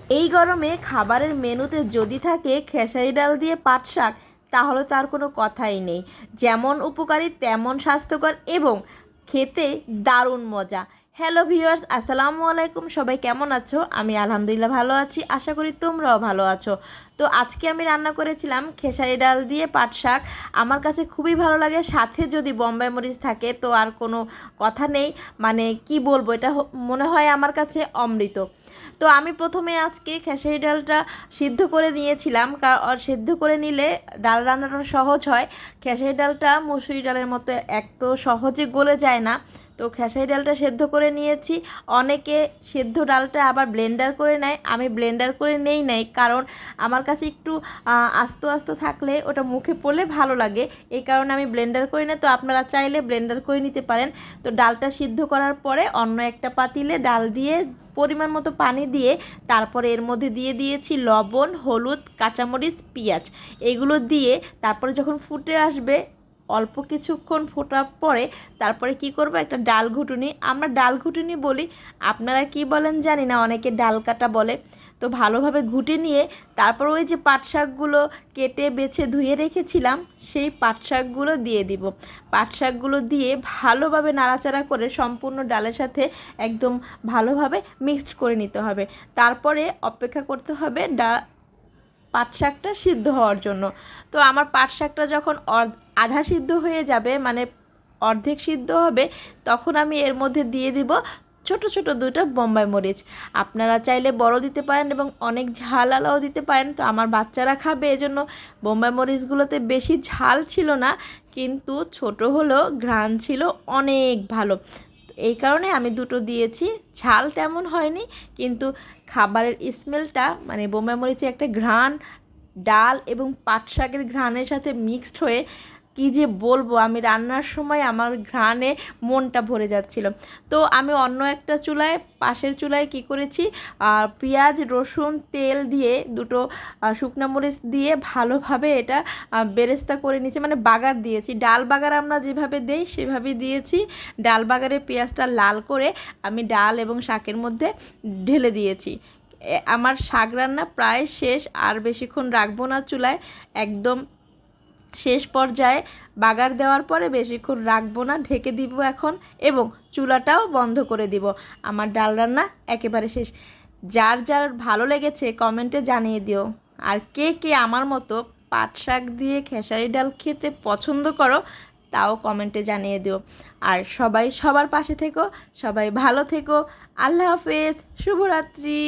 এই গরমে খাবারের মেনুতে যদি থাকে খেসারি ডাল দিয়ে পাট শাক, তাহলে তার কোনো কথাই নেই। যেমন উপকারী তেমন স্বাস্থ্যকর এবং খেতে দারুণ মজা। হ্যালো ভিউয়ার্স, আসসালামু আলাইকুম। সবাই কেমন আছো? আমি আলহামদুলিল্লাহ ভালো আছি, আশা করি তোমরাও ভালো আছো। তো আজকে আমি রান্না করেছিলাম খেসারি ডাল দিয়ে পাট শাক। আমার কাছে খুবই ভালো লাগে, সাথে যদি বোম্বাই মরিচ থাকে তো আর কোনো কথা নেই। মানে কি বলবো, এটা মনে হয় আমার কাছে অমৃত। তো আমি প্রথমে আজকে খেসারি ডালটা সিদ্ধ করে নিয়েছিলাম, কারণ সিদ্ধ করে নিলে ডাল রান্নাটা সহজ হয়। খেসারি ডালটা মুসুরি ডালের মতো এক তো সহজে গলে যায় না। তো খেসারি ডালটা সেদ্ধ করে নিয়েছি। অনেকে সেদ্ধ ডালটা আবার ব্লেন্ডার করে নেয়, আমি ব্লেন্ডার করে নেই কারণ আমার কাছে একটু আস্ত আস্ত থাকলে ওটা মুখে পড়লে ভালো লাগে, এই কারণে আমি ব্লেন্ডার করে নিই। তো আপনারা চাইলে ব্লেন্ডার করে নিতে পারেন। তো ডালটা সিদ্ধ করার পরে অন্য একটা পাতিলে ডাল দিয়ে পরিমাণ মতো পানি দিয়ে তারপরে এর মধ্যে দিয়ে দিয়েছি লবণ, হলুদ, কাঁচামরিচ, পেঁয়াজ। এগুলো দিয়ে তারপরে যখন ফুটে আসবে, অল্প কিছুক্ষণ ফোটার পরে তারপরে কি করব, একটা ডাল ঘুটুনি, আমরা ডাল ঘুটুনি বলি, আপনারা কি বলেন জানি না, অনেকে ডাল কাটা বলে। তো ভালোভাবে ঘুটে নিয়ে তারপর ওই যে পাট শাকগুলো কেটে বেছে ধুয়ে রেখেছিলাম, সেই পাট শাকগুলো দিয়ে দিব। পাট শাকগুলো দিয়ে ভালোভাবে নাড়াচাড়া করে সম্পূর্ণ ডালের সাথে একদম ভালোভাবে মিক্সড করে নিতে হবে। তারপরে অপেক্ষা করতে হবে পাট শাকটা সিদ্ধ হওয়ার জন্য। তো আমার পাট শাকটা যখন আধা সিদ্ধ হয়ে যাবে, মানে অর্ধেক সিদ্ধ হবে, তখন আমি এর মধ্যে দিয়ে দিব ছোট ছোট দুটো বোম্বাই মরিচ। আপনারা চাইলে বড় দিতে পারেন এবং অনেক ঝালালাও দিতে পারেন। তো আমার বাচ্চারা খাবে, এজন্য বোম্বাই মরিচগুলোতে বেশি ঝাল ছিল না, কিন্তু ছোট হলেও ঘ্রাণ ছিল অনেক ভালো। এই কারণে আমি দুটো দিয়েছি। ঝাল তেমন হয়নি, কিন্তু খাবারের স্মেলটা, মানে বোম্বাই মরিচে একটা ঘ্রাণ ডাল এবং পাট শাকের ঘ্রাণের সাথে মিক্সড হয়ে কি যে বলবো, আমি রান্নার সময় আমার ঘ্রাণে মনটা ভরে যাচ্ছিল। তো আমি অন্য একটা চুলায়, পাশের চুলায় কি করেছি, পেঁয়াজ, রসুন, তেল দিয়ে দুটো শুকনো মরিচ দিয়ে ভালোভাবে এটা বেরেস্তা করে নিয়েছি, মানে বাগার দিয়েছি। ডাল বাগার আমরা যেভাবে দেই সেভাবেই দিয়েছি। ডাল বাগারে পেঁয়াজটা লাল করে আমি ডাল এবং শাকের মধ্যে ঢেলে দিয়েছি। আমার শাক রান্না প্রায় শেষ, আর বেশিক্ষণ রাখবো না চুলায়, একদম শেষ পর্যায়ে। বাগার দেওয়ার পরে বেশিক্ষণ রাখবো না, ঢেকে দিব এখন এবং চুলাটাও বন্ধ করে দিব। আমার ডাল রান্না একেবারে শেষ। যার যার ভালো লেগেছে কমেন্টে জানিয়ে দিও। আর কে কে আমার মতো পাট শাক দিয়ে খেসারি ডাল খেতে পছন্দ করো, তাও কমেন্টে জানিয়ে দিও। আর সবাই সবার পাশে থেকো, সবাই ভালো থেকো। আল্লাহ হাফেজ, শুভরাত্রি।